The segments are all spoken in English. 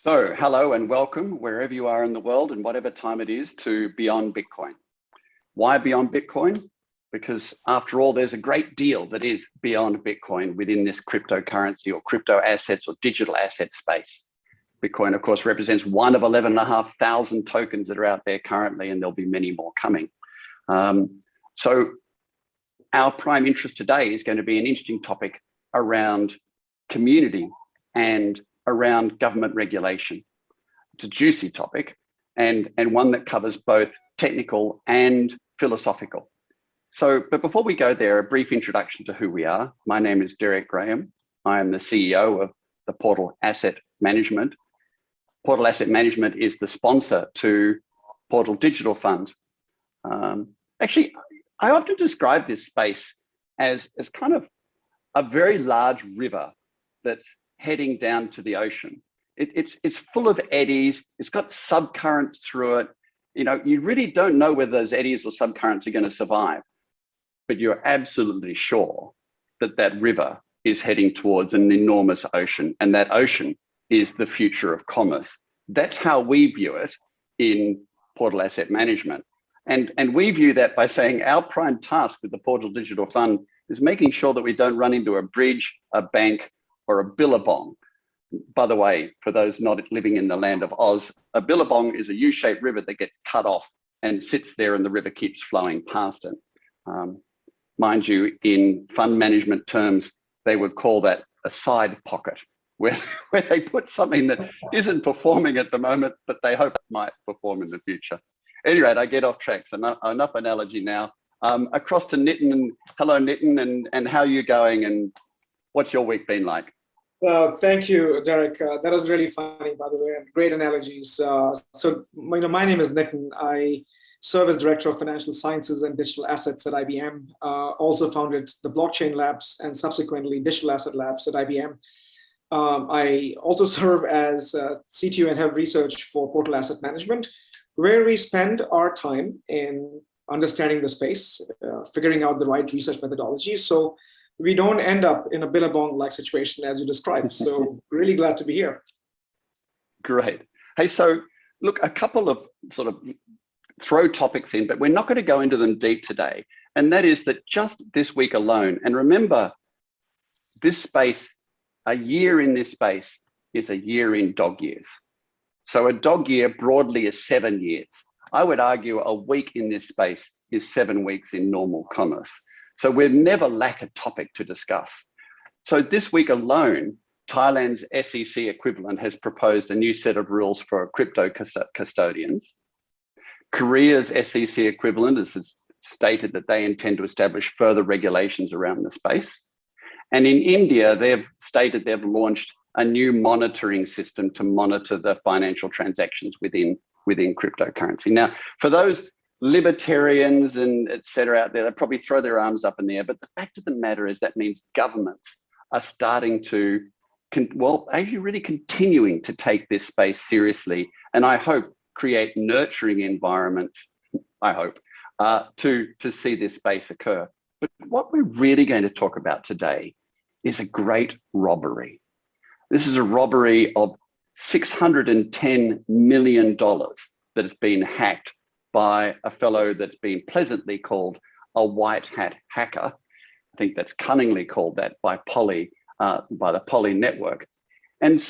So, hello and welcome wherever you are in the world and whatever time it is to Beyond Bitcoin. Why Beyond Bitcoin? Because after all, there's a great deal that is beyond Bitcoin within this cryptocurrency or crypto assets or digital asset space. Bitcoin, of course, represents one of 11,500 tokens that are out there currently, and there'll be many more coming. So our prime interest today is going to be an interesting topic around community and around government regulation. It's a juicy topic and one that covers both technical and philosophical. But before we go there, a brief introduction to who we are. My name is Derek Graham. I am the CEO of the Portal Asset Management. Portal Asset Management is the sponsor to Portal Digital Fund. Actually, I often describe this space as kind of a very large river that's heading down to the ocean. It's full of eddies. It's got subcurrents through it. You know, you really don't know whether those eddies or subcurrents are going to survive, but you're absolutely sure that that river is heading towards an enormous ocean, and that ocean is the future of commerce. That's how we view it in Portal Asset Management. And we view that by saying our prime task with the Portal Digital Fund is making sure that we don't run into a bridge, a bank, or a billabong. By the way, for those not living in the land of Oz, a billabong is a U-shaped river that gets cut off and sits there and the river keeps flowing past it. Mind you, in fund management terms, they would call that a side pocket, where they put something that isn't performing at the moment, but they hope it might perform in the future. Anyway, I get off track, so enough analogy now. Across to Nitin, and hello Nitin, and how are you going, and what's your week been like? Thank you, Derek. That was really funny, by the way, and great analogies. My name is Nitin. I serve as Director of Financial Sciences and Digital Assets at IBM. Also founded the Blockchain Labs and subsequently Digital Asset Labs at IBM. I also serve as CTO and Head of Research for Portal Asset Management, where we spend our time in understanding the space, figuring out the right research methodology, so we don't end up in a billabong-like situation as you described. So really glad to be here. Great. Hey, so look, a couple of sort of throw topics in, but we're not going to go into them deep today. And that is that just this week alone, and remember, this space, a year in this space is a year in dog years. So a dog year broadly is 7 years. I would argue a week in this space is 7 weeks in normal commerce. So we've never lack a topic to discuss. So this week alone, Thailand's SEC equivalent has proposed a new set of rules for crypto custodians. Korea's SEC equivalent has stated that they intend to establish further regulations around the space. And in India, they've stated they've launched a new monitoring system to monitor the financial transactions within cryptocurrency. Now, for those libertarians and et cetera out there, they probably throw their arms up in the air, but the fact of the matter is that means governments are starting to, are you really continuing to take this space seriously? And I hope create nurturing environments, I hope, to see this space occur. But what we're really going to talk about today is a great robbery. This is a robbery of $610 million that has been hacked by a fellow that's been pleasantly called a white hat hacker. I think that's cunningly called that by the Poly network. And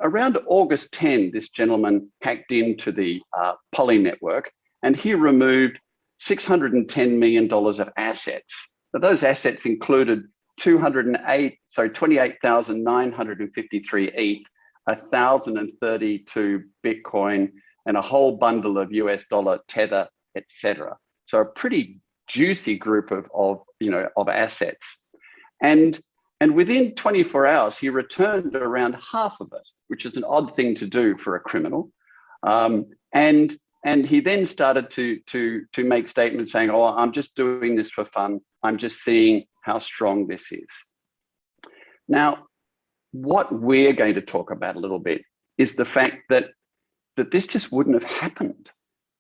around August 10, this gentleman hacked into the Poly network, and he removed $610 million of assets. Now, those assets included 28,953 ETH, 1,032 Bitcoin, and a whole bundle of US dollar Tether, etc. So a pretty juicy group of assets. And within 24 hours, he returned around half of it, which is an odd thing to do for a criminal. And he then started to make statements saying, "Oh, I'm just doing this for fun. I'm just seeing how strong this is." Now, what we're going to talk about a little bit is the fact that this just wouldn't have happened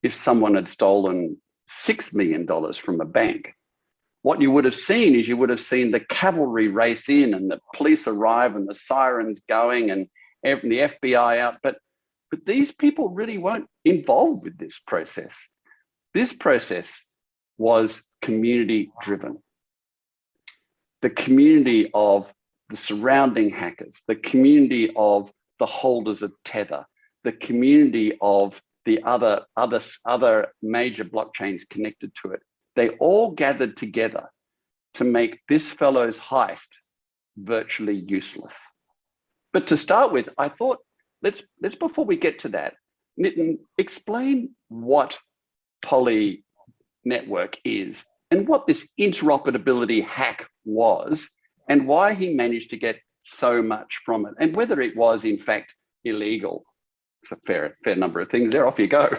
if someone had stolen $6 million from a bank. What you would have seen is the cavalry race in and the police arrive and the sirens going, and the FBI out, but these people really weren't involved with this process. This process was community driven. The community of the surrounding hackers, the community of the holders of Tether, the community of the other major blockchains connected to it. They all gathered together to make this fellow's heist virtually useless. But to start with, I thought, let's before we get to that, Nitin, explain what Poly Network is and what this interoperability hack was and why he managed to get so much from it and whether it was in fact illegal. It's a fair number of things there. Off you go.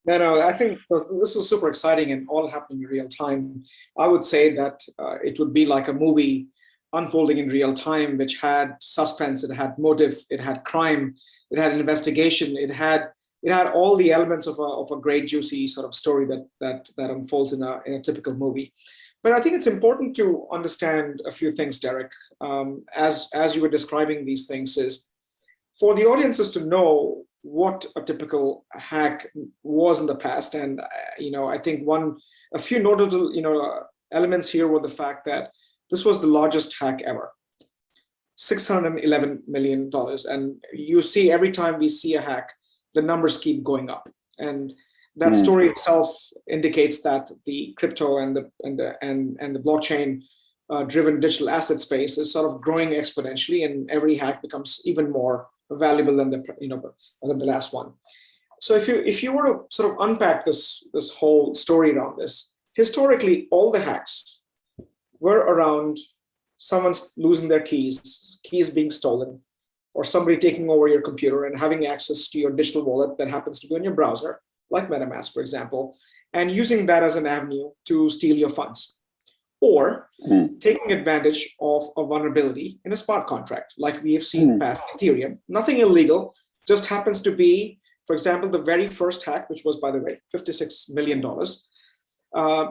No, I think this is super exciting and all happening in real time. I would say that it would be like a movie unfolding in real time, which had suspense, it had motive, it had crime, it had investigation, it had all the elements of a great juicy sort of story that unfolds in a typical movie. But I think it's important to understand a few things, Derek, as you were describing these things, is for the audiences to know what a typical hack was in the past. And I think a few notable elements here were the fact that this was the largest hack ever, $611 million. And you see every time we see a hack, the numbers keep going up. And that story itself indicates that the crypto and the blockchain driven digital asset space is sort of growing exponentially, and every hack becomes even more valuable than the last one. So if you were to sort of unpack this whole story around this, historically all the hacks were around someone losing their keys being stolen, or somebody taking over your computer and having access to your digital wallet that happens to be on your browser, like MetaMask, for example, and using that as an avenue to steal your funds. Or taking advantage of a vulnerability in a smart contract, like we have seen past Ethereum. Nothing illegal, just happens to be, for example, the very first hack, which was, by the way, $56 million,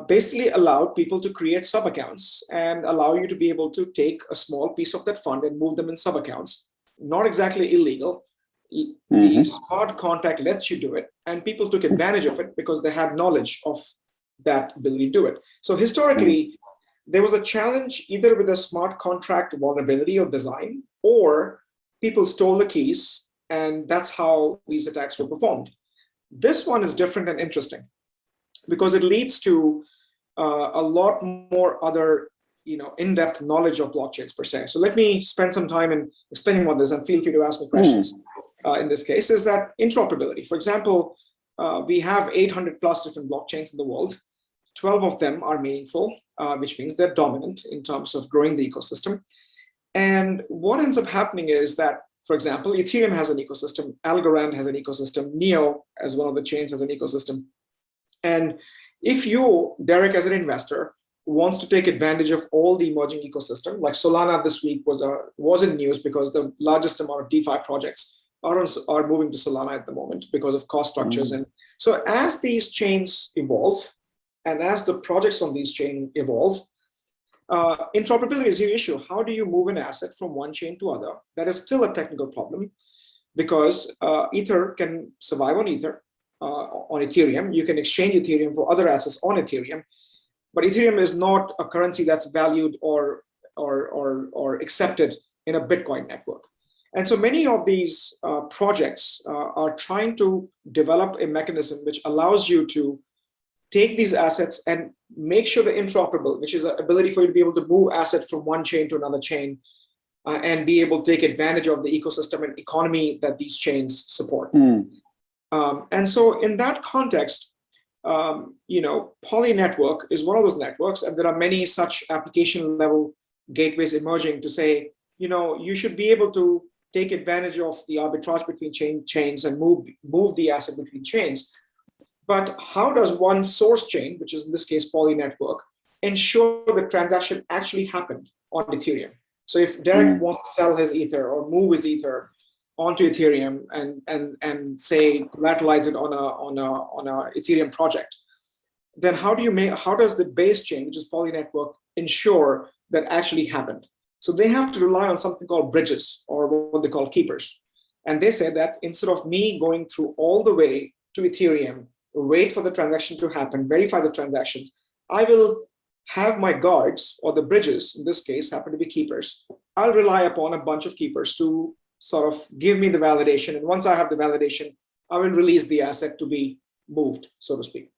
basically allowed people to create sub-accounts and allow you to be able to take a small piece of that fund and move them in sub-accounts. Not exactly illegal. The smart contract lets you do it, and people took advantage of it because they had knowledge of that ability to do it. So historically, there was a challenge either with a smart contract vulnerability or design, or people stole the keys, and that's how these attacks were performed. This one is different and interesting because it leads to a lot more other in-depth knowledge of blockchains per se. So let me spend some time in explaining what this, and feel free to ask me questions. In this case, is that interoperability. For example, we have 800 plus different blockchains in the world. 12 of them are meaningful, which means they're dominant in terms of growing the ecosystem. And what ends up happening is that, for example, Ethereum has an ecosystem, Algorand has an ecosystem, Neo, as one of the chains, has an ecosystem. And if you, Derek, as an investor, wants to take advantage of all the emerging ecosystem, like Solana this week was in news because the largest amount of DeFi projects are moving to Solana at the moment because of cost structures. And so as these chains evolve, and as the projects on these chains evolve, interoperability is your issue. How do you move an asset from one chain to other? That is still a technical problem because Ether can survive on Ether, on Ethereum. You can exchange Ethereum for other assets on Ethereum, but Ethereum is not a currency that's valued or accepted in a Bitcoin network. And so many of these projects are trying to develop a mechanism which allows you to take these assets and make sure they're interoperable, which is an ability for you to be able to move assets from one chain to another chain and be able to take advantage of the ecosystem and economy that these chains support. And so in that context, Poly Network is one of those networks, and there are many such application level gateways emerging to say, you should be able to take advantage of the arbitrage between chains and move the asset between chains. But how does one source chain, which is in this case Poly Network, ensure the transaction actually happened on Ethereum? So if Derek wants to sell his Ether or move his Ether onto Ethereum and say collateralize it on a Ethereum project, then how does the base chain, which is Poly Network, ensure that actually happened? So they have to rely on something called bridges, or what they call keepers. And they said that instead of me going through all the way to Ethereum, wait for the transaction to happen, verify the transactions, I will have my guards, or the bridges in this case happen to be keepers. I'll rely upon a bunch of keepers to sort of give me the validation. And once I have the validation, I will release the asset to be moved, so to speak.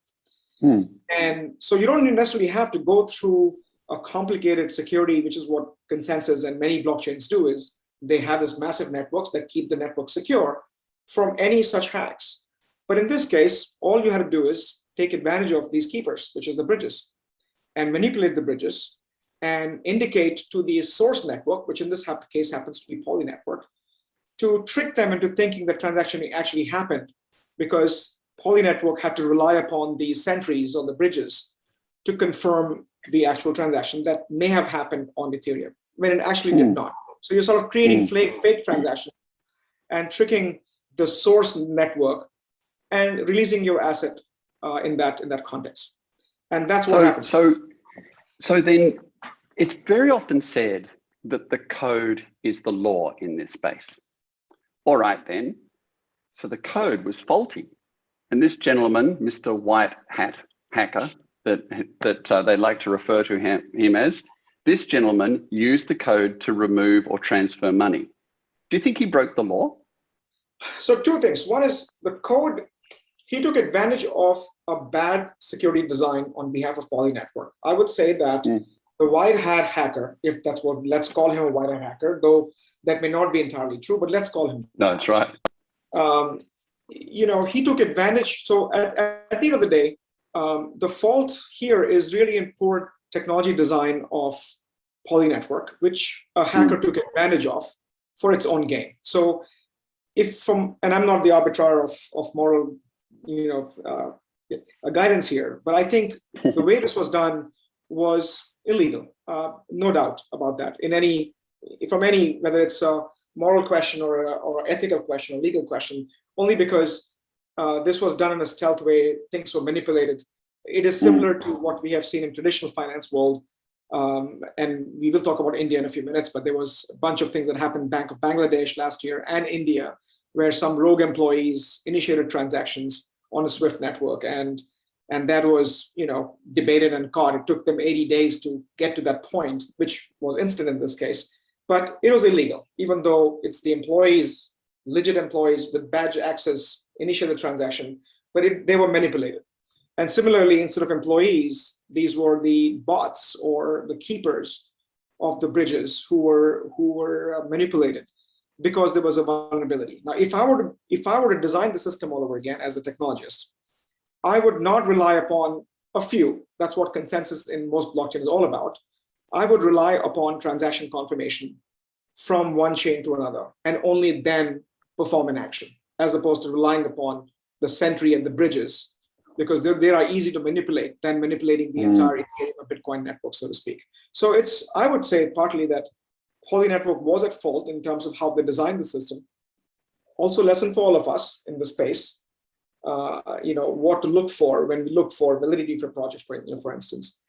And so you don't necessarily have to go through a complicated security, which is what Consensus and many blockchains do, is they have this massive networks that keep the network secure from any such hacks. But in this case, all you had to do is take advantage of these keepers, which is the bridges, and manipulate the bridges and indicate to the source network, which in this case happens to be Poly network, to trick them into thinking the transaction actually happened, because Poly network had to rely upon the sentries on the bridges to confirm the actual transaction that may have happened on Ethereum when it actually did not. So you're sort of creating fake transactions and tricking the source network and releasing your asset in that context. And that's what happens. So then it's very often said that the code is the law in this space. All right then, so the code was faulty. And this gentleman, Mr. White Hat Hacker, that they like to refer to him as, this gentleman used the code to remove or transfer money. Do you think he broke the law? So two things. One is the code, he took advantage of a bad security design on behalf of Poly network. I would say that the White Hat Hacker, if that's what, let's call him a White Hat Hacker, though that may not be entirely true, but let's call him. No, that's right. He took advantage. So at the end of the day, the fault here is really in poor technology design of Poly network, which a hacker took advantage of for its own gain. So and I'm not the arbiter of moral, guidance here, but I think the way this was done was illegal, no doubt about that. Whether it's a moral question or an ethical question or legal question, only because this was done in a stealth way, things were manipulated. It is similar to what we have seen in traditional finance world. And we will talk about India in a few minutes, but there was a bunch of things that happened in Bank of Bangladesh last year and India, where some rogue employees initiated transactions on a Swift network. And that was, debated and caught. It took them 80 days to get to that point, which was instant in this case. But it was illegal, even though it's the employees, legit employees with badge access initiated the transaction, but they were manipulated. And similarly, instead of employees, these were the bots or the keepers of the bridges who were manipulated because there was a vulnerability. Now, if I were to design the system all over again as a technologist, I would not rely upon a few. That's what consensus in most blockchains is all about. I would rely upon transaction confirmation from one chain to another, and only then perform an action, as opposed to relying upon the sentry and the bridges, because they are easy to manipulate than manipulating the entire Bitcoin network, so to speak. So I would say partly that Poly network was at fault in terms of how they designed the system. Also, lesson for all of us in the space, what to look for when we look for validity for projects, for instance.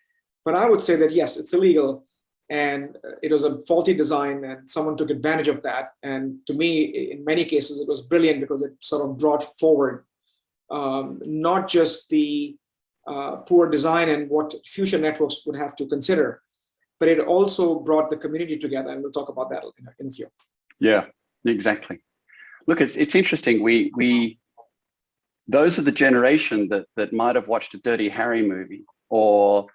But I would say that yes, it's illegal, and it was a faulty design, and someone took advantage of that. And to me, in many cases, it was brilliant because it sort of brought forward not just the poor design and what future networks would have to consider, but it also brought the community together, and we'll talk about that in a few. Yeah, exactly. Look, it's interesting. We those are the generation that might have watched a Dirty Harry movie or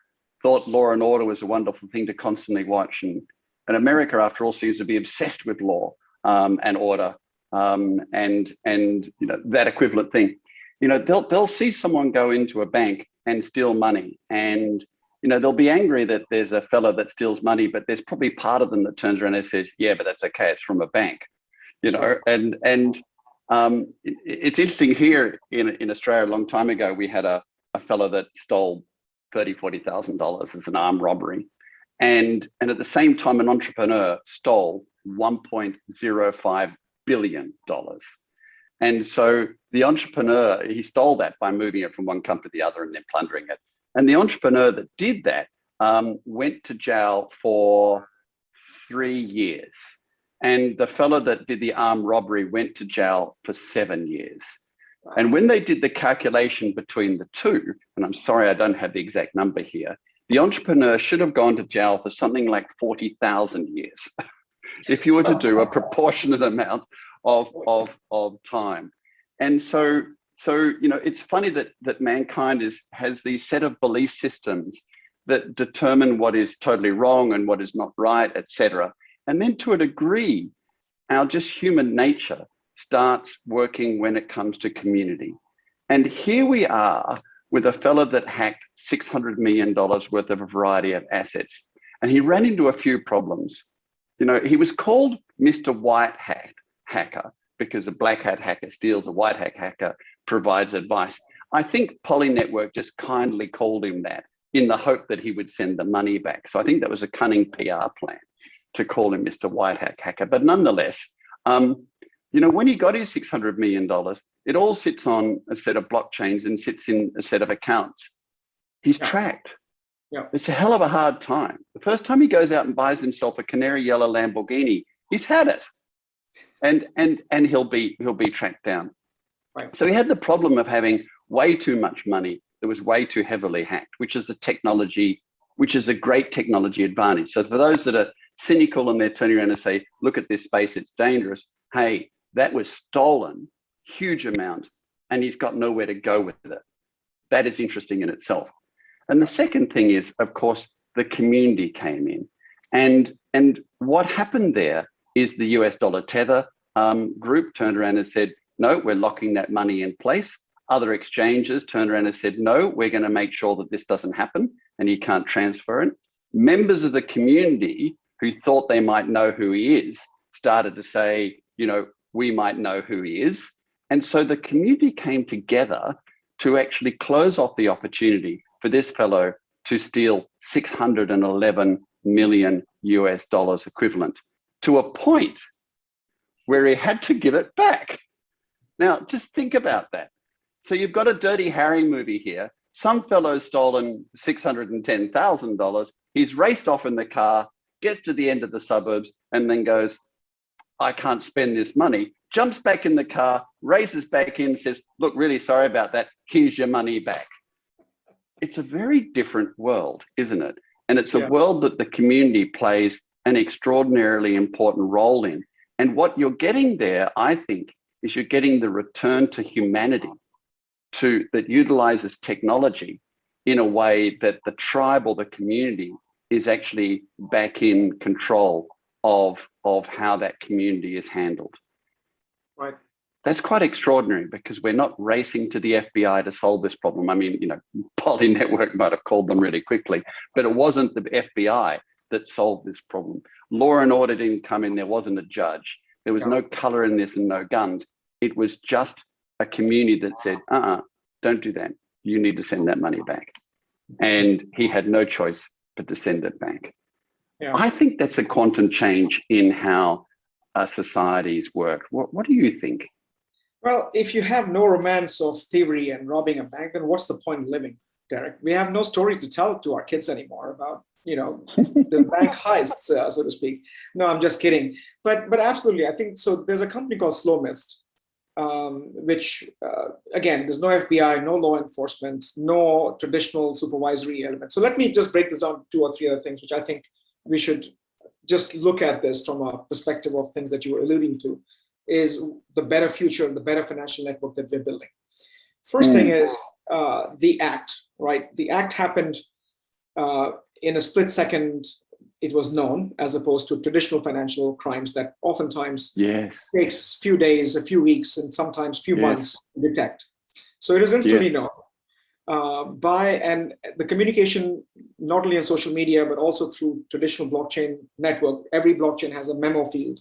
thought Law and Order was a wonderful thing to constantly watch, and America, after all, seems to be obsessed with law and order and that equivalent thing. They'll see someone go into a bank and steal money, and they'll be angry that there's a fella that steals money, but there's probably part of them that turns around and says, yeah, but that's okay, it's from a bank. It's interesting here in Australia. A long time ago, we had a fella that stole $30,000-$40,000 as an armed robbery, and at the same time, an entrepreneur stole $1.05 billion. And so the entrepreneur, he stole that by moving it from one company to the other and then plundering it. And the entrepreneur that did that went to jail for 3 years. And the fellow that did the armed robbery went to jail for 7 years. And when they did the calculation between the two, and I'm sorry, I don't have the exact number here, the entrepreneur should have gone to jail for something like 40,000 years if you were to do a proportionate amount of time. And so it's funny that mankind has these set of belief systems that determine what is totally wrong and what is not right, etc. And then to a degree, our just human nature starts working when it comes to community. And here we are with a fellow that hacked $600 million worth of a variety of assets. And he ran into a few problems. He was called Mr. White Hat Hacker because a black hat hacker steals, a white hat hacker provides advice. I think Poly Network just kindly called him that in the hope that he would send the money back. So I think that was a cunning PR plan to call him Mr. White Hat Hacker. But nonetheless, when he got his $600 million, it all sits on a set of blockchains and sits in a set of accounts. He's tracked. Yeah. It's a hell of a hard time. The first time he goes out and buys himself a canary yellow Lamborghini, he's had it. And he'll be tracked down. Right. So he had the problem of having way too much money that was way too heavily hacked, which is a great technology advantage. So for those that are cynical and they're turning around and say, look at this space, it's dangerous. Hey, that was stolen, huge amount, and he's got nowhere to go with it. That is interesting in itself. And the second thing is, of course, the community came in. And what happened there is the US dollar tether group turned around and said, no, we're locking that money in place. Other exchanges turned around and said, no, we're going to make sure that this doesn't happen and you can't transfer it. Members of the community who thought they might know who he is started to say, we might know who he is. And so the community came together to actually close off the opportunity for this fellow to steal 611 million US dollars equivalent, to a point where he had to give it back. Now, just think about that. So you've got a Dirty Harry movie here. Some fellow's stolen $610,000. He's raced off in the car, gets to the end of the suburbs, and then goes, I can't spend this money, jumps back in the car, races back in, says, look, really sorry about that. Here's your money back. It's a very different world, isn't it? And it's a world that the community plays an extraordinarily important role in. And what you're getting there, I think, is you're getting the return to humanity that utilizes technology in a way that the tribe or the community is actually back in control of how that community is handled. Right. That's quite extraordinary because we're not racing to the FBI to solve this problem. I mean, Poly Network might have called them really quickly, but it wasn't the FBI that solved this problem. Law and order didn't come in. There wasn't a judge. There was no color in this and no guns. It was just a community that said, don't do that. You need to send that money back. And he had no choice but to send it back. Yeah. I think that's a quantum change in how societies work. What do you think? Well, if you have no romance of thievery and robbing a bank, then what's the point of living, Derek? We have no story to tell to our kids anymore about, the bank heists, so to speak. No, I'm just kidding. But absolutely, I think so. There's a company called Slow Mist, which, again, there's no FBI, no law enforcement, no traditional supervisory element. So let me just break this down to 2 or 3 other things, which I think we should just look at this from a perspective of things that you were alluding to, is the better future and the better financial network that we're building. First thing is the act, right? The act happened in a split second. It was known, as opposed to traditional financial crimes that oftentimes takes a few days, a few weeks, and sometimes few months to detect. So it is instantly known. And the communication, not only on social media, but also through traditional blockchain network. Every blockchain has a memo field,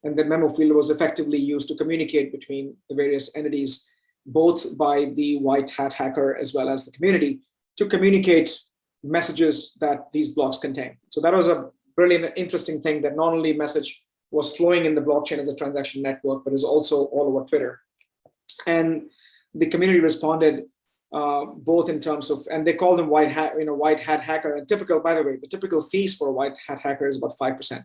and the memo field was effectively used to communicate between the various entities, both by the white hat hacker as well as the community, to communicate messages that these blocks contain. So that was a brilliant, interesting thing, that not only message was flowing in the blockchain as a transaction network, but is also all over Twitter. And the community responded both in terms of, and they call them white hat hacker. And typical, by the way, the typical fees for a white hat hacker is about 5%.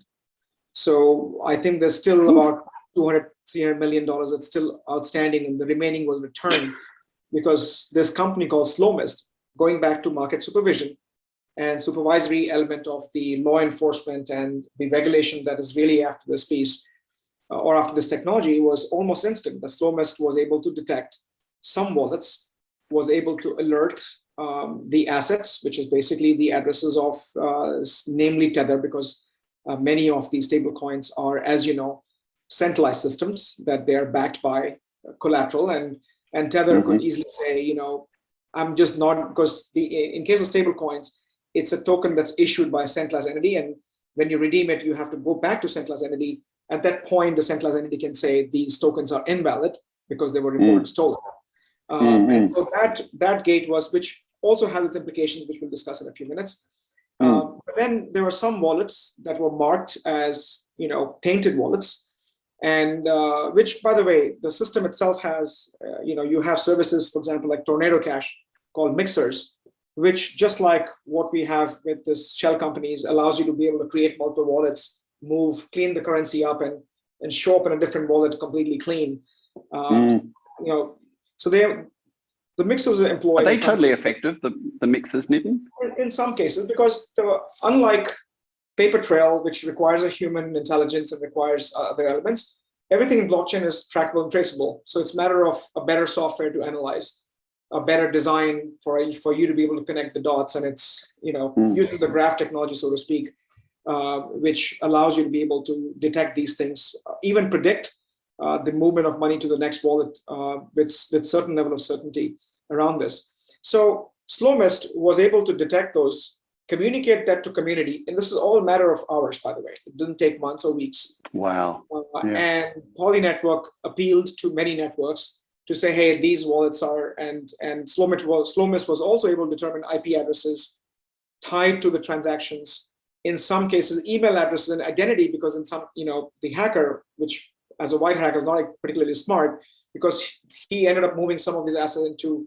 So I think there's still about 200, $300 million that's still outstanding, and the remaining was returned because this company called Slowmist, going back to market supervision and supervisory element of the law enforcement and the regulation that is really after this piece or after this technology, was almost instant. The Slowmist was able to detect some wallets, was able to alert the assets, which is basically the addresses of namely Tether, because many of these stable coins are, as you know, centralized systems that they are backed by collateral, and Tether could easily say, you know, I'm just not, because in case of stable coins, it's a token that's issued by a centralized entity, and when you redeem it, you have to go back to centralized entity. At that point, the centralized entity can say these tokens are invalid because they were reported stolen. And so that gate was, which also has its implications, which we'll discuss in a few minutes. But then there were some wallets that were marked as, you know, tainted wallets, and which, by the way, the system itself has, you know, you have services, for example, like Tornado Cash, called mixers, which, just like what we have with this shell companies, allows you to be able to create multiple wallets, clean the currency up, and show up in a different wallet completely clean. You know, so the mixers are employed. Are they totally effective, the mixers, Nitin? In some cases, because unlike paper trail, which requires a human intelligence and requires other elements, everything in blockchain is trackable and traceable. So it's a matter of a better software to analyze, a better design for you to be able to connect the dots, and it's, you know, using the graph technology, so to speak, which allows you to be able to detect these things, even predict the movement of money to the next wallet with certain level of certainty around this. So Slowmist was able to detect those, communicate that to community, and this is all a matter of hours, by the way. It didn't take months or weeks. Wow. And Poly Network appealed to many networks to say, hey, these wallets are, and Slowmist was also able to determine IP addresses tied to the transactions. In some cases, email addresses and identity, because in some, you know, the hacker, which as a white hacker is not particularly smart, because he ended up moving some of these assets into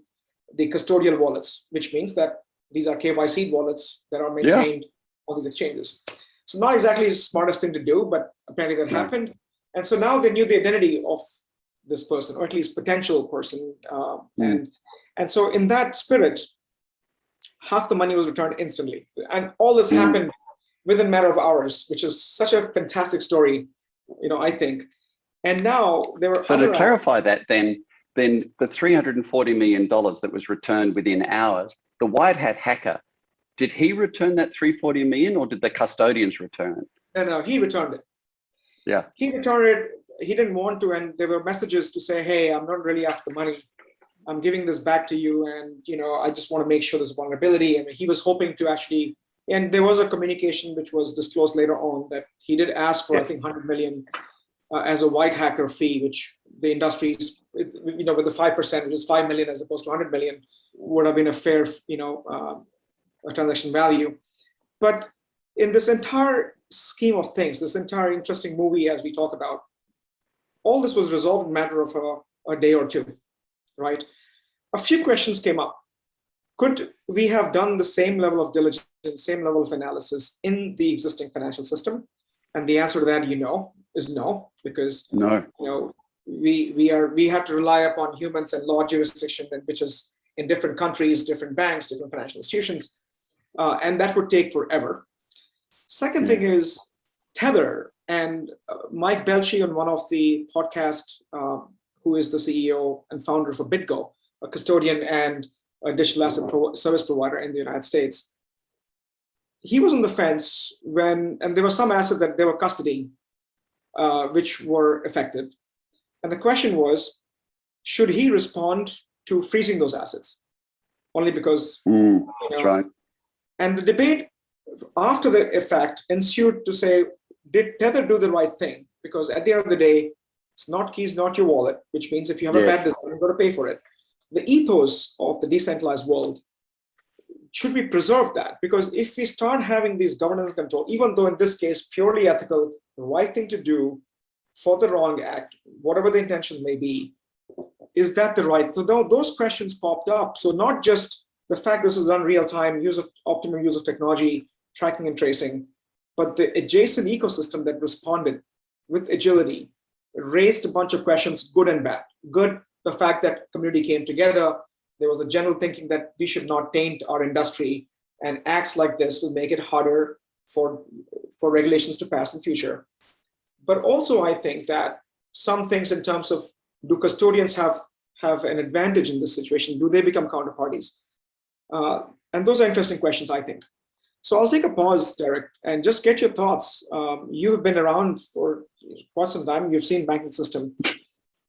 the custodial wallets, which means that these are KYC wallets that are maintained on these exchanges. So not exactly the smartest thing to do, but apparently that happened. And so now they knew the identity of this person, or at least potential person. And so in that spirit, half the money was returned instantly. And all this happened within a matter of hours, which is such a fantastic story, you know, I think. And now there were So to clarify that, then the $340 million that was returned within hours, the white hat hacker, did he return that 340 million, or did the custodians return it? No, he returned it. Yeah. He returned it. He didn't want to, and there were messages to say, hey, I'm not really after the money. I'm giving this back to you, and, you know, I just want to make sure there's vulnerability. And he was hoping to actually, and there was a communication which was disclosed later on that he did ask for, I think, 100 million as a white hacker fee, which the industry's, you know, with the 5%, which is 5 million as opposed to 100 million, would have been a fair, you know, a transaction value. But in this entire scheme of things, this entire interesting movie, as we talk about, all this was resolved in a matter of a day or two, right? A few questions came up. Could we have done the same level of diligence, same level of analysis in the existing financial system? And the answer to that, you know, is no, because no, you know, we have to rely upon humans and law jurisdiction, which is in different countries, different banks, different financial institutions, and that would take forever. Second thing is Tether, and Mike Belchi on one of the podcasts, who is the CEO and founder for BitGo, a custodian and a digital asset service provider in the United States. He was on the fence when, and there were some assets that they were custodying, which were affected. And the question was, should he respond to freezing those assets? Only because, you know, that's right. And the debate after the effect ensued to say, did Tether do the right thing? Because at the end of the day, it's not keys, not your wallet, which means if you have a bad design, you've got to pay for it. The ethos of the decentralized world, should we preserve that? Because if we start having these governance control, even though in this case, purely ethical, the right thing to do for the wrong act, whatever the intentions may be, is that the right? So those questions popped up. So not just the fact this is done real time, optimum use of technology, tracking and tracing, but the adjacent ecosystem that responded with agility raised a bunch of questions, good and bad. Good, the fact that community came together. There was a general thinking that we should not taint our industry, and acts like this will make it harder for regulations to pass in future. But also, I think that some things in terms of, do custodians have an advantage in this situation? Do they become counterparties? And those are interesting questions, I think. So I'll take a pause, Derek, and just get your thoughts. You've been around for quite some time. You've seen banking system.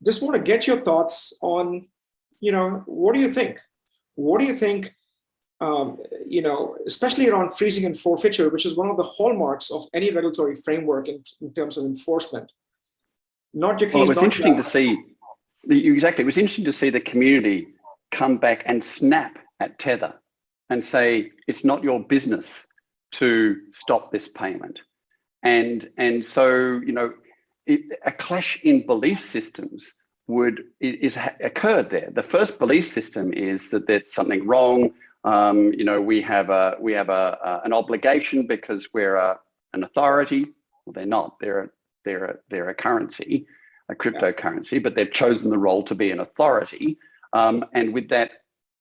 Just want to get your thoughts on, what do you think? What do you think, especially around freezing and forfeiture, which is one of the hallmarks of any regulatory framework in terms of enforcement. Not your case. Well, it was interesting to see, exactly, it was interesting to see the community come back and snap at Tether and say, it's not your business to stop this payment. And so, a clash in belief systems occurred there. The first belief system is that there's something wrong. We have an obligation because we're an authority. Well, they're not. They're a currency, a cryptocurrency, but they've chosen the role to be an authority. And with that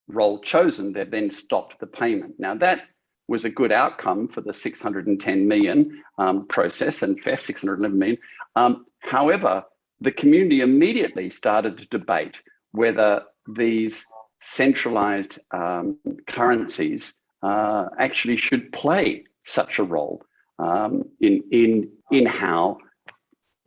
role chosen, they've then stopped the payment. Now that was a good outcome for the 610 million process and theft, 611 million. However, the community immediately started to debate whether these centralized currencies actually should play such a role in how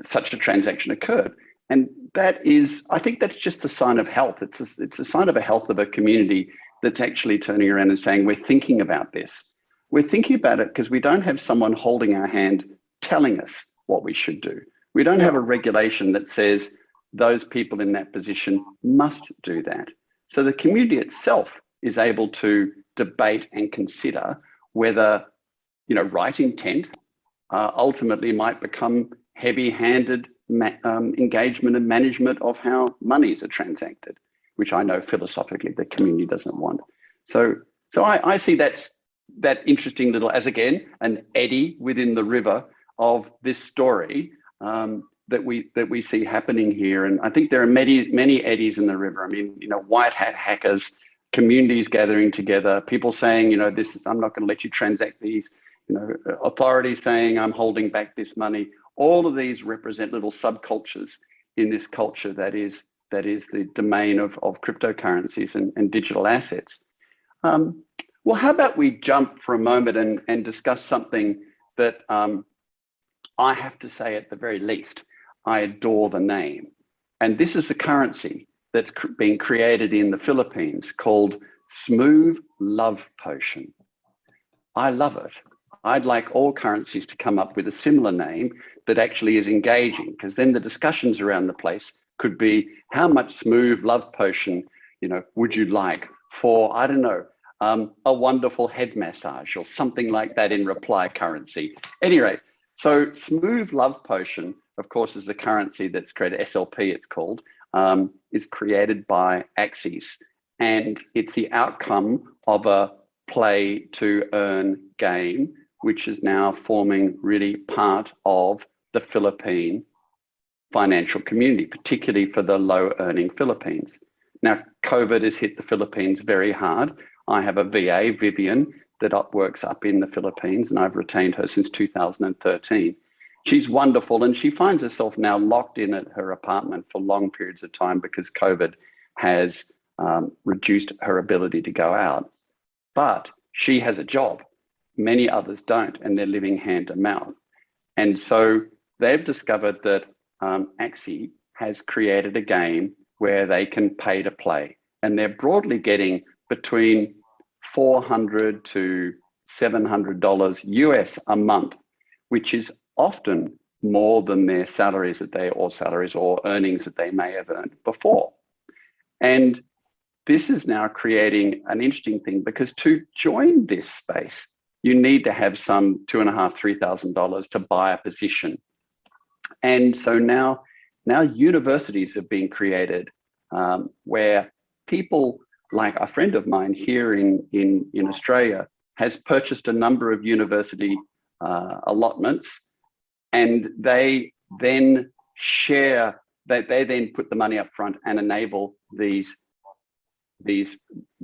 such a transaction occurred. And that is, I think that's just a sign of health. It's a sign of a health of a community that's actually turning around and saying, we're thinking about this. We're thinking about it because we don't have someone holding our hand telling us what we should do. We don't have a regulation that says those people in that position must do that. So the community itself is able to debate and consider whether, right intent ultimately might become heavy-handed engagement and management of how monies are transacted, which I know philosophically the community doesn't want. So I see that interesting little, as again, an eddy within the river of this story that we see happening here. And I think there are many eddies in the river. I mean, white hat hackers, communities gathering together, people saying, I'm not going to let you transact these, authorities saying I'm holding back this money. All of these represent little subcultures in this culture that is the domain of cryptocurrencies and digital assets. Well, how about we jump for a moment and discuss something that I have to say at the very least, I adore the name. And this is a currency that's being created in the Philippines called Smooth Love Potion. I love it. I'd like all currencies to come up with a similar name that actually is engaging, because then the discussions around the place could be, how much smooth love potion, would you like for, I don't know, a wonderful head massage or something like that in reply currency. Anyway, so Smooth Love Potion, of course, is a currency that's created, SLP it's called, is created by Axis. And it's the outcome of a play to earn game, which is now forming really part of the Philippine financial community, particularly for the low earning Philippines. Now, COVID has hit the Philippines very hard. I have a VA, Vivian, that works up in the Philippines, and I've retained her since 2013. She's wonderful, and she finds herself now locked in at her apartment for long periods of time because COVID has reduced her ability to go out. But she has a job. Many others don't, and they're living hand to mouth. And so they've discovered that Axie has created a game where they can pay to play, and they're broadly getting between $400 to $700 US a month, which is often more than their salaries or earnings that they may have earned before. And this is now creating an interesting thing, because to join this space, you need to have some $2,500, $3,000 to buy a position. And so now universities are being created where people, like a friend of mine here in Australia, has purchased a number of university allotments, and they then share. They then put the money up front and enable these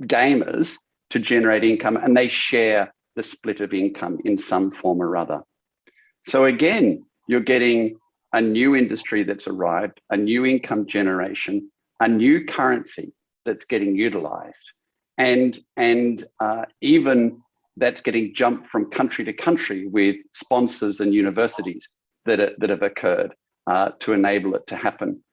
gamers to generate income, and they share the split of income in some form or other. So again, you're getting a new industry that's arrived, a new income generation, a new currency that's getting utilized, and even that's getting jumped from country to country with sponsors and universities that have occurred to enable it to happen.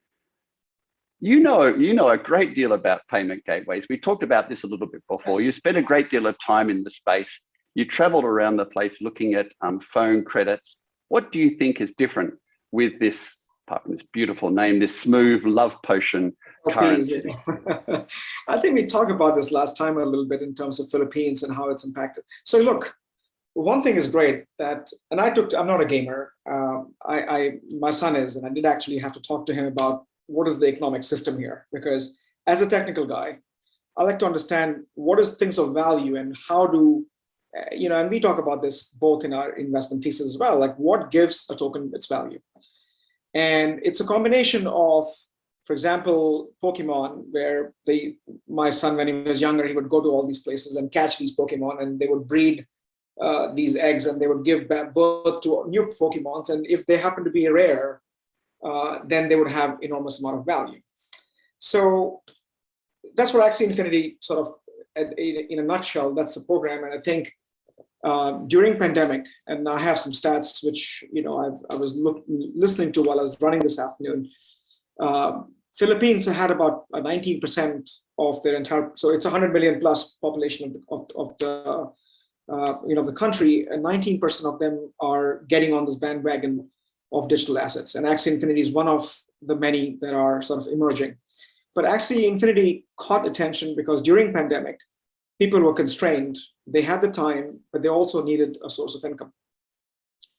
You know a great deal about payment gateways. We talked about this a little bit before. You spent a great deal of time in the space. You traveled around the place looking at phone credits. What do you think is different with this, apart from this beautiful name, this smooth love potion currency? I think we talked about this last time a little bit in terms of Philippines and how it's impacted. So look, one thing is great that, and I'm not a gamer. My son is, and I did actually have to talk to him about what is the economic system here, because as a technical guy, I like to understand what is things of value and how do, and we talk about this both in our investment thesis as well, like what gives a token its value. And it's a combination of, for example, Pokemon, where my son, when he was younger, he would go to all these places and catch these Pokemon, and they would breed these eggs, and they would give birth to new Pokemons. And if they happen to be rare, then they would have enormous amount of value. So that's what Axie Infinity sort of, in a nutshell, that's the program. And I think during pandemic, and I have some stats which I was listening to while I was running this afternoon. Philippines had about 19% of their entire, so it's 100 million plus population of the country, and 19% of them are getting on this bandwagon of digital assets. And Axie Infinity is one of the many that are sort of emerging. But Axie Infinity caught attention because during pandemic, people were constrained. They had the time, but they also needed a source of income.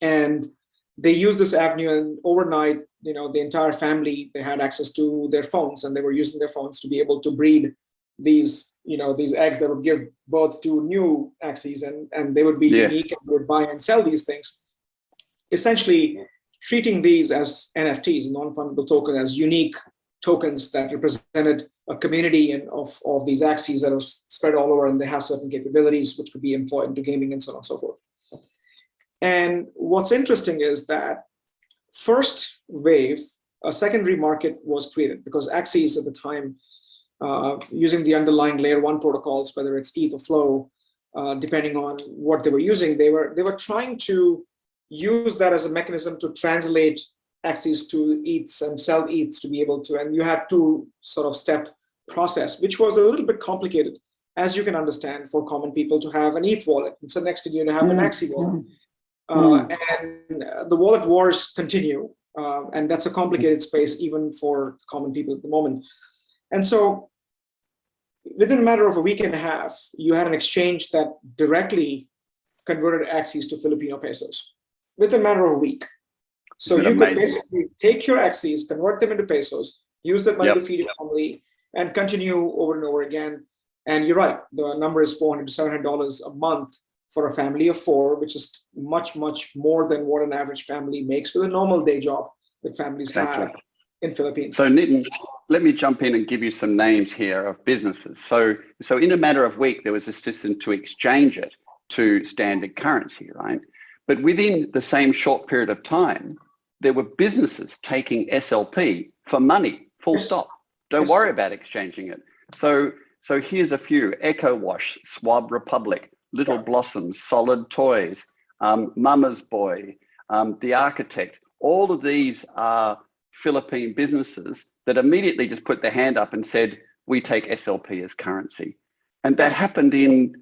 And they used this avenue, and overnight, the entire family, they had access to their phones, and they were using their phones to be able to breed these eggs that would give birth to new Axies, and they would be unique, and would buy and sell these things. Essentially, treating these as NFTs, non-fungible token, as unique tokens that represented a community of these Axies that are spread all over, and they have certain capabilities which could be employed into gaming and so on and so forth. And what's interesting is that first wave, a secondary market was created because Axies at the time, using the underlying layer 1 protocols, whether it's ETH or Flow, depending on what they were using, they were trying to use that as a mechanism to translate Axies to ETHs and sell ETHs to be able to, and you had two sort of step process, which was a little bit complicated, as you can understand, for common people to have an ETH wallet. And so next thing you have an Axie wallet. And the wallet wars continue, and that's a complicated space even for common people at the moment. And so within a matter of a week and a half, you had an exchange that directly converted Axies to Filipino pesos within a matter of a week. So you could basically take your Axies, convert them into pesos, use that money to feed your family, and continue over and over again. And you're right, the number is $400 to $700 a month for a family of 4, which is much, much more than what an average family makes with a normal day job that families have in Philippines. So Nitin, let me jump in and give you some names here of businesses. So in a matter of week, there was a system to exchange it to standard currency, right? But within the same short period of time, there were businesses taking SLP for money, full stop. Don't worry about exchanging it. So here's a few: Echo Wash, Swab Republic, Little Blossoms, Solid Toys, Mama's Boy, The Architect. All of these are Philippine businesses that immediately just put their hand up and said, we take SLP as currency. And that happened in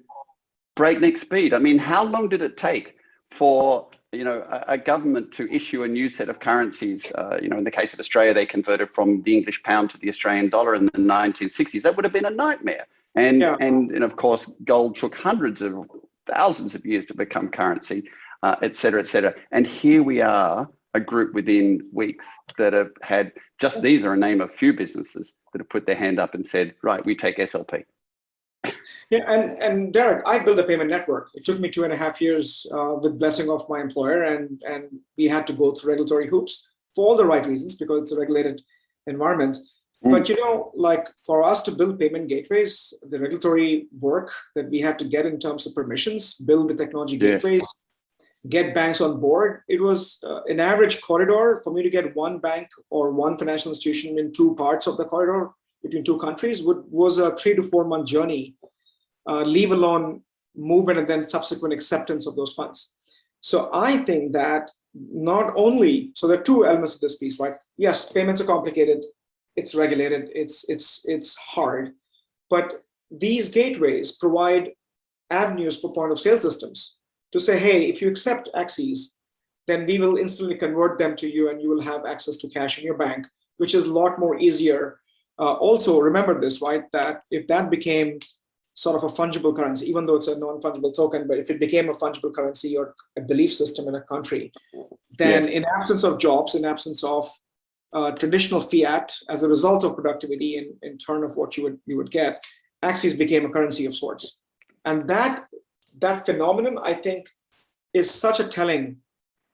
breakneck speed. I mean, how long did it take for a government to issue a new set of currencies? In the case of Australia, they converted from the English pound to the Australian dollar in the 1960s. That would have been a nightmare. And of course, gold took hundreds of thousands of years to become currency, et cetera, et cetera. And here we are, a group within weeks that have had, these are a name of few businesses that have put their hand up and said, right, we take SLP. Yeah, and Derek, I built a payment network. It took me 2.5 years with blessing of my employer, and we had to go through regulatory hoops for all the right reasons because it's a regulated environment. But like for us to build payment gateways, the regulatory work that we had to get in terms of permissions, build the technology gateways, get banks on board, it was an average corridor for me to get one bank or one financial institution in two parts of the corridor between two countries was a 3 to 4 month journey, leave alone movement and then subsequent acceptance of those funds. So I think that not only, so there are two elements of this piece, right? Yes, payments are complicated, it's regulated, it's hard, but these gateways provide avenues for point of sale systems to say, hey, if you accept Axes, then we will instantly convert them to you and you will have access to cash in your bank, which is a lot more easier. Also, remember this, right? That if that became sort of a fungible currency, even though it's a non-fungible token, but if it became a fungible currency or a belief system in a country, then in absence of jobs, in absence of traditional fiat, as a result of productivity in turn of what you would get, Axes became a currency of sorts. And that phenomenon, I think, is such a telling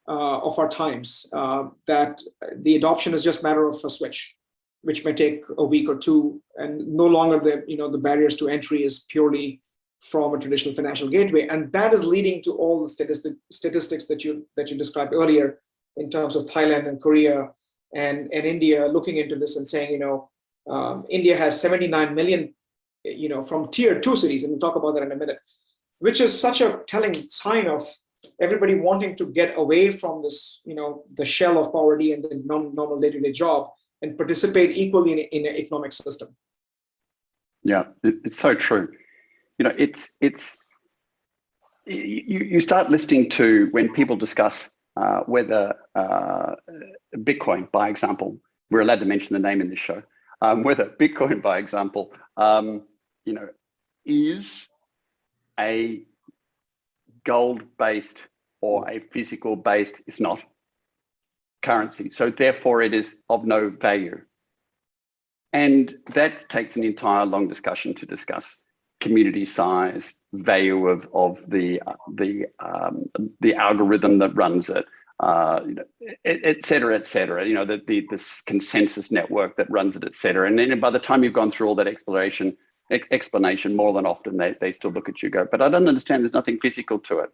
of our times that the adoption is just a matter of a switch, which may take a week or two, and no longer the barriers to entry is purely from a traditional financial gateway, and that is leading to all the statistics that you described earlier in terms of Thailand and Korea and India looking into this and saying, India has 79 million, from tier 2 cities, and we'll talk about that in a minute, which is such a telling sign of everybody wanting to get away from this, the shell of poverty and the normal day-to-day job and participate equally in an economic system. Yeah, it's so true. You start listening to when people discuss whether Bitcoin, by example, we're allowed to mention the name in this show, whether Bitcoin, by example, is a gold-based or a physical-based, it's not, currency. So therefore it is of no value. And that takes an entire long discussion to discuss community size, value of the algorithm that runs it, et cetera, the consensus network that runs it, et cetera. And then by the time you've gone through all that explanation, more than often they still look at you and go, but I don't understand, there's nothing physical to it.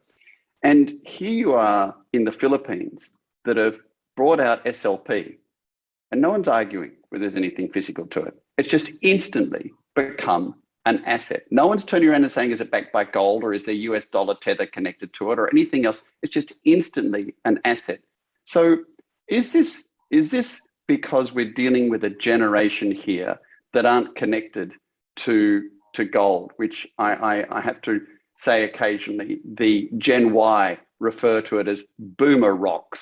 And here you are in the Philippines that have brought out SLP, and no one's arguing whether there's anything physical to it. It's just instantly become an asset. No one's turning around and saying, is it backed by gold or is there US dollar tether connected to it or anything else? It's just instantly an asset. So is this because we're dealing with a generation here that aren't connected to gold, which I have to say occasionally, the Gen Y refer to it as boomer rocks,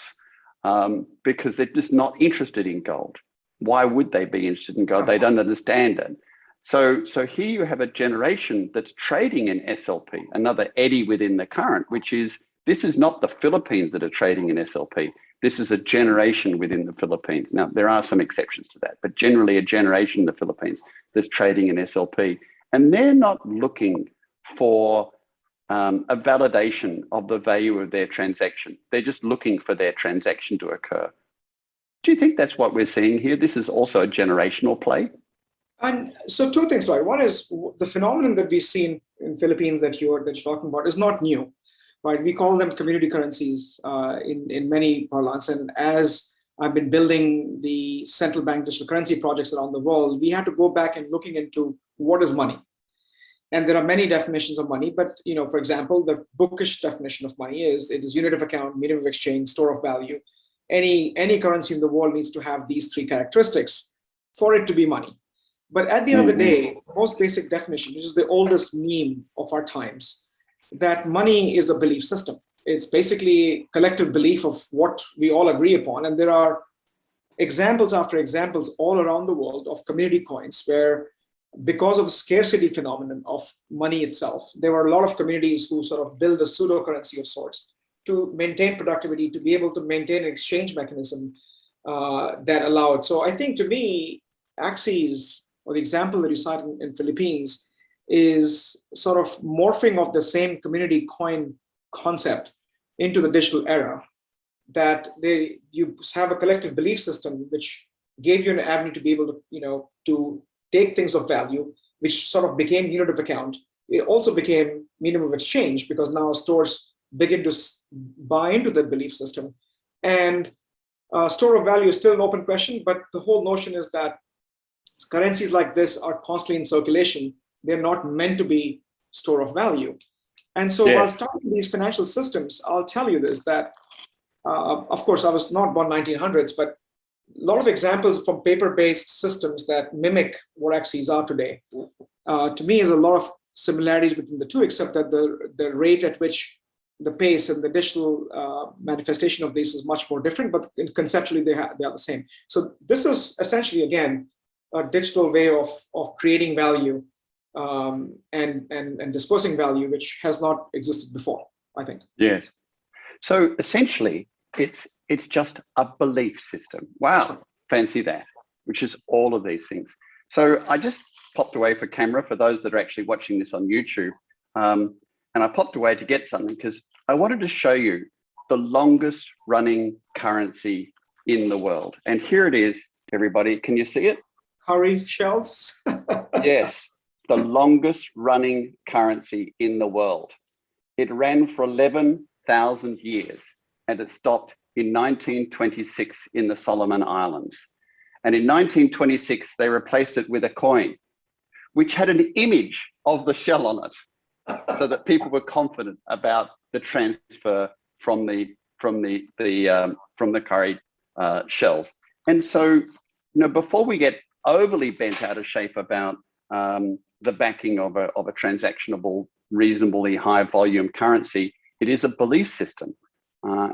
because they're just not interested in gold. Why would they be interested in gold? They don't understand it. So here you have a generation that's trading in SLP, another eddy within the current, which is, this is not the Philippines that are trading in SLP. This is a generation within the Philippines. Now, there are some exceptions to that, but generally a generation in the Philippines that's trading in SLP. And they're not looking for a validation of the value of their transaction. They're just looking for their transaction to occur. Do you think that's what we're seeing here? This is also a generational play? And so two things, right? One is the phenomenon that we've seen in Philippines that you're talking about is not new, right? We call them community currencies in many parlance. And as I've been building the central bank digital currency projects around the world, we had to go back and looking into what is money. And there are many definitions of money, but for example, the bookish definition of money is it is unit of account, medium of exchange, store of value. Any currency in the world needs to have these three characteristics for it to be money. But at the end of the day, the most basic definition, which is the oldest meme of our times, that money is a belief system. It's basically collective belief of what we all agree upon. And there are examples after examples all around the world of community coins where, because of the scarcity phenomenon of money itself, there were a lot of communities who sort of build a pseudo currency of sorts to maintain productivity, to be able to maintain an exchange mechanism that allowed. So I think, to me, Axes, or the example that you cited in Philippines, is sort of morphing of the same community coin concept into the digital era, that you have a collective belief system which gave you an avenue to be able to, to take things of value, which sort of became unit of account. It also became medium of exchange because now stores begin to buy into that belief system. And store of value is still an open question, but the whole notion is that currencies like this are constantly in circulation. They're not meant to be store of value. And so while studying these financial systems, I'll tell you this, that of course, I was not born 1900s, but a lot of examples from paper-based systems that mimic what XCs are today. To me, there's a lot of similarities between the two, except that the rate at which the pace and the digital manifestation of these is much more different, but conceptually they are the same. So this is essentially, again, a digital way of creating value and dispersing value, which has not existed before, I think. Yes. So essentially, it's just a belief system. Wow, fancy that, which is all of these things. So I just popped away for camera for those that are actually watching this on YouTube. And I popped away to get something because I wanted to show you the longest running currency in the world. And here it is, everybody. Can you see it? Curry shells? Yes, the longest running currency in the world. It ran for 11,000 years and it stopped in 1926 in the Solomon Islands. And in 1926, they replaced it with a coin, which had an image of the shell on it, so that people were confident about the transfer from the curry shells. And so, before we get overly bent out of shape about the backing of a transactionable, reasonably high volume currency, it is a belief system.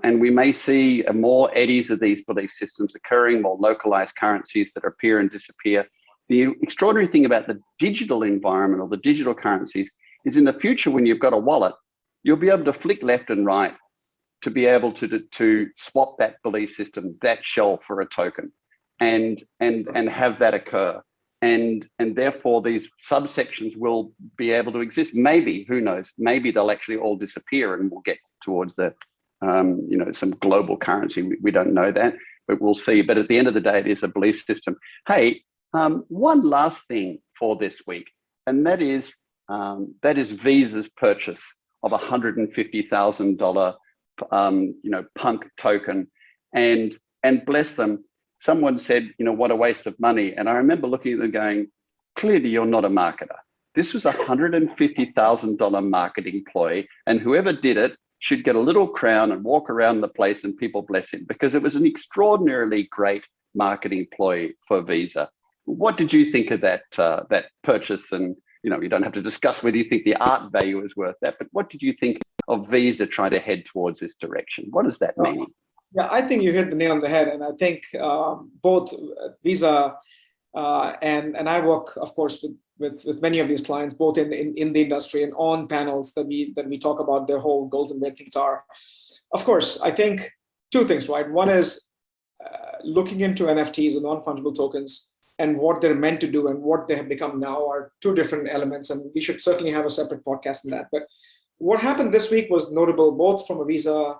And we may see more eddies of these belief systems occurring, more localized currencies that appear and disappear. The extraordinary thing about the digital environment or the digital currencies is in the future, when you've got a wallet, you'll be able to flick left and right to be able to swap that belief system, that shell, for a token, and have that occur. And therefore these subsections will be able to exist. Maybe, who knows, maybe they'll actually all disappear and we'll get towards the some global currency. We don't know that, but we'll see. But at the end of the day, it is a belief system. Hey, one last thing for this week, and that is Visa's purchase of $150,000 punk token, and bless them, someone said, what a waste of money. And I remember looking at them going, clearly you're not a marketer. This was a $150,000 marketing ploy, and whoever did it should get a little crown and walk around the place and people bless him, because it was an extraordinarily great marketing ploy for Visa. What did you think of that purchase? And you don't have to discuss whether you think the art value is worth that, but what did you think of Visa trying to head towards this direction? What does that mean? Yeah, I think you hit the nail on the head, and I think both Visa and I work, of course, with many of these clients, both in the industry and on panels that we talk about their whole goals and where things are. Of course, I think two things, right? One is looking into NFTs and non-fungible tokens and what they're meant to do and what they have become now are two different elements, and we should certainly have a separate podcast on that. But what happened this week was notable, both from a Visa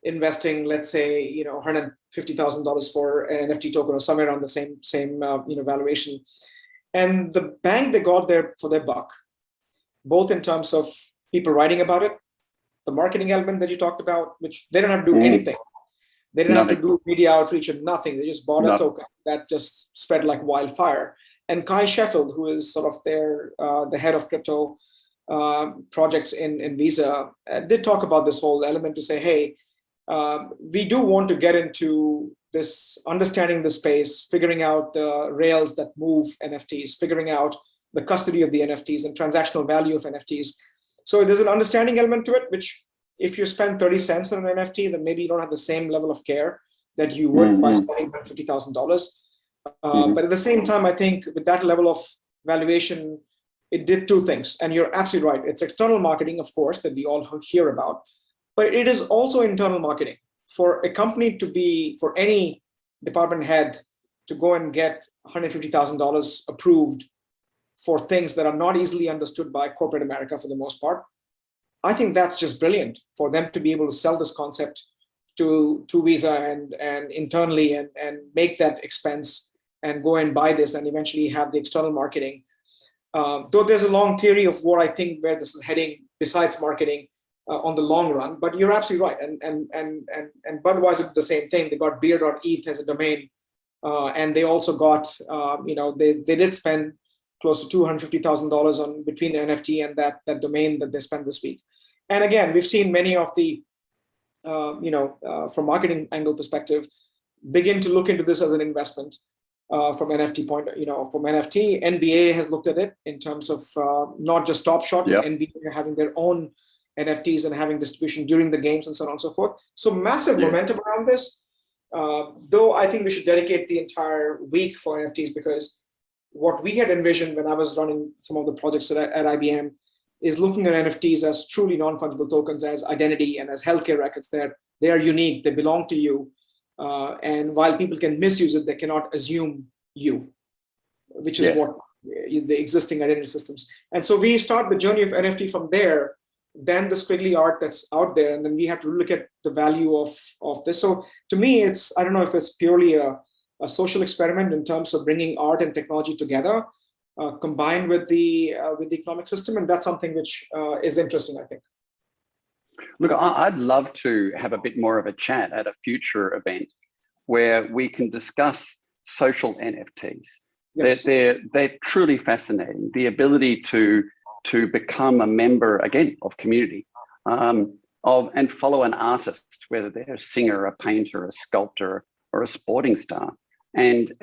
investing, let's say, $150,000 for an NFT token or somewhere around the same valuation, and the bang they got there for their buck, both in terms of people writing about it, the marketing element that you talked about, which they don't have to do anything. They didn't have to do media outreach or nothing. They just bought a token that just spread like wildfire. And Kai Sheffield, who is sort of the head of crypto projects in Visa, did talk about this whole element to say, hey, we do want to get into this, understanding the space, figuring out the rails that move NFTs, figuring out the custody of the NFTs and transactional value of NFTs. So there's an understanding element to it, which if you spend 30 cents on an NFT, then maybe you don't have the same level of care that you would by spending $50,000. But at the same time, I think with that level of valuation, it did two things. And you're absolutely right. It's external marketing, of course, that we all hear about, but it is also internal marketing. For a company for any department head to go and get $150,000 approved for things that are not easily understood by corporate America for the most part. I think that's just brilliant for them to be able to sell this concept to Visa and internally and make that expense and go and buy this and eventually have the external marketing. Though there's a long theory of what I think where this is heading besides marketing on the long run, but you're absolutely right. And Budweiser did the same thing. They got beer.eth as a domain, and they also got they did spend close to $250,000 on between the NFT and that domain that they spent this week. And again, we've seen many of the from marketing angle perspective begin to look into this as an investment. From NFT from NFT, NBA has looked at it in terms of not just Top Shot, Yep. but NBA having their own NFTs and having distribution during the games and so on and so forth. So massive momentum around this. Though I think we should dedicate the entire week for NFTs, because what we had envisioned when I was running some of the projects at IBM is looking at NFTs as truly non-fungible tokens, as identity and as healthcare records. They are unique, they belong to you. And while people can misuse it, they cannot assume you, which is what the existing identity systems. And so we start the journey of NFT from there, then the squiggly art that's out there, and then we have to look at the value of this. So to me, I don't know if it's purely a social experiment in terms of bringing art and technology together, combined with the economic system, and that's something which is interesting, I think. Look, I'd love to have a bit more of a chat at a future event where we can discuss social NFTs. Yes. They're truly fascinating. The ability to become a member, again, of community, and follow an artist, whether they're a singer, a painter, a sculptor, or a sporting star, and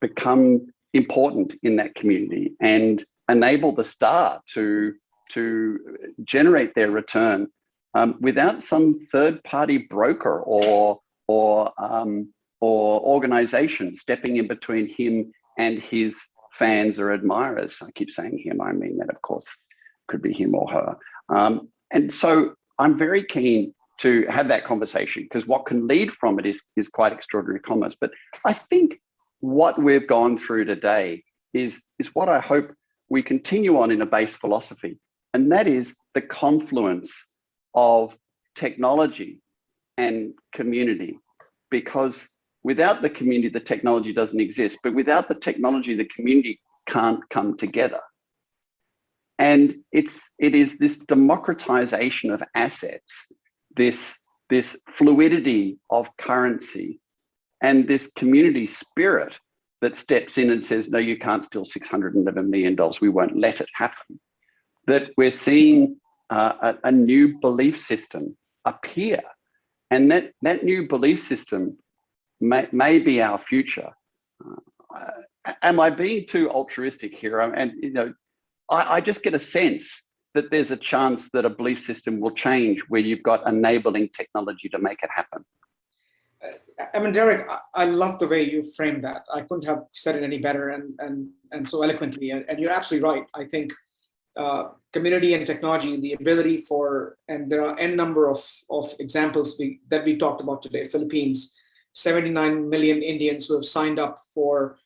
become important in that community and enable the star to generate their return without some third-party broker or organization stepping in between him and his fans or admirers. I keep saying him, I mean that, of course, could be him or her. And so I'm very keen to have that conversation, because what can lead from it is quite extraordinary commerce. But I think what we've gone through today is what I hope we continue on in a base philosophy, and that is the confluence of technology and community. Because without the community, the technology doesn't exist. But without the technology, the community can't come together. And it is this democratization of assets, this fluidity of currency, and this community spirit that steps in and says, no, you can't steal $611 million. We won't let it happen. That we're seeing a new belief system appear. And that new belief system may be our future. Am I being too altruistic here? And I just get a sense that there's a chance that a belief system will change where you've got enabling technology to make it happen. I mean, Derek, I love the way you framed that. I couldn't have said it any better and so eloquently. And you're absolutely right. I think community and technology, the ability for, and there are n number of examples that we talked about today. Philippines, 79 million Indians who have signed up for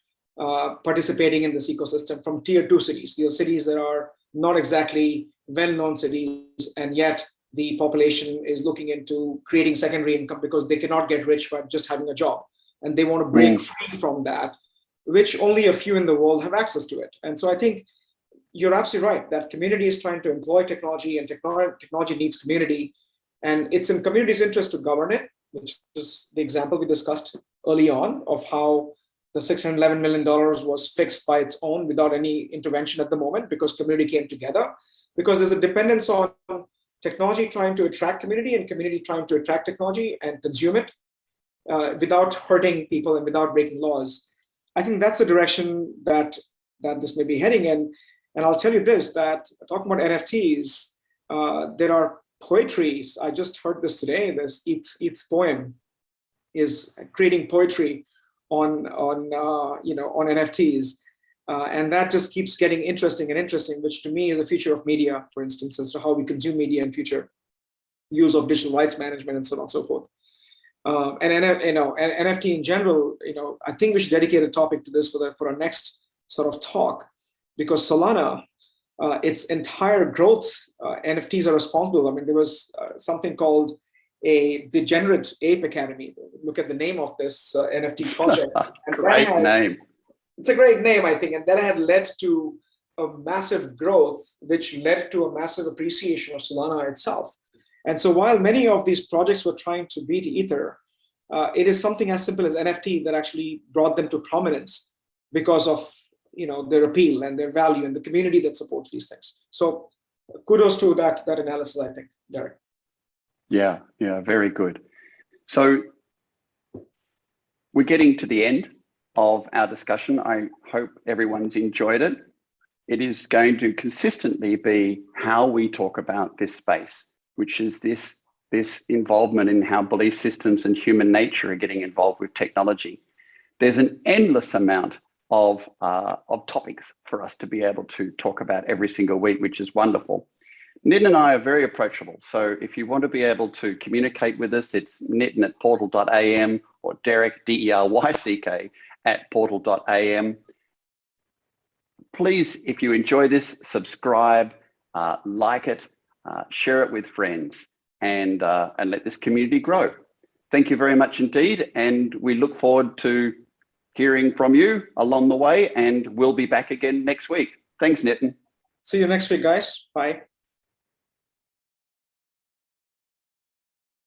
participating in this ecosystem from tier 2 cities. These are cities that are not exactly well-known cities, and yet the population is looking into creating secondary income because they cannot get rich by just having a job. And they want to break free from that, which only a few in the world have access to it. And so I think you're absolutely right that community is trying to employ technology, and technology needs community. And it's in community's interest to govern it, which is the example we discussed early on of how the $611 million was fixed by its own without any intervention at the moment, because community came together. Because there's a dependence on technology trying to attract community and community trying to attract technology and consume it without hurting people and without breaking laws. I think that's the direction that this may be heading in. And I'll tell you this, that talking about NFTs, there are poetries. I just heard this today. There's Eats poem is creating poetry on NFTs. And that just keeps getting interesting, which to me is a future of media, for instance, as to how we consume media in future, use of digital rights management, and so on and so forth. And NFT in general, I think we should dedicate a topic to this for our next sort of talk. because Solana, its entire growth, NFTs are responsible. I mean, there was something called a Degenerate Ape Academy. Look at the name of this NFT project. And Great name. It's a great name, I think, and that had led to a massive growth, which led to a massive appreciation of Solana itself. And so while many of these projects were trying to beat Ether, it is something as simple as NFT that actually brought them to prominence because of their appeal and their value and the community that supports these things. So kudos to that analysis, I think, Derek. Yeah, very good. So we're getting to the end of our discussion. I hope everyone's enjoyed it. It is going to consistently be how we talk about this space, which is this involvement in how belief systems and human nature are getting involved with technology. There's an endless amount of topics for us to be able to talk about every single week, which is wonderful. Nitin and I are very approachable. So if you want to be able to communicate with us, it's nitin@portal.am or Derek, DERYCK, @portal.am. Please, if you enjoy this, subscribe, like it, share it with friends, and let this community grow. Thank you very much indeed. And we look forward to hearing from you along the way, and we'll be back again next week. Thanks, Nitin. See you next week, guys. Bye.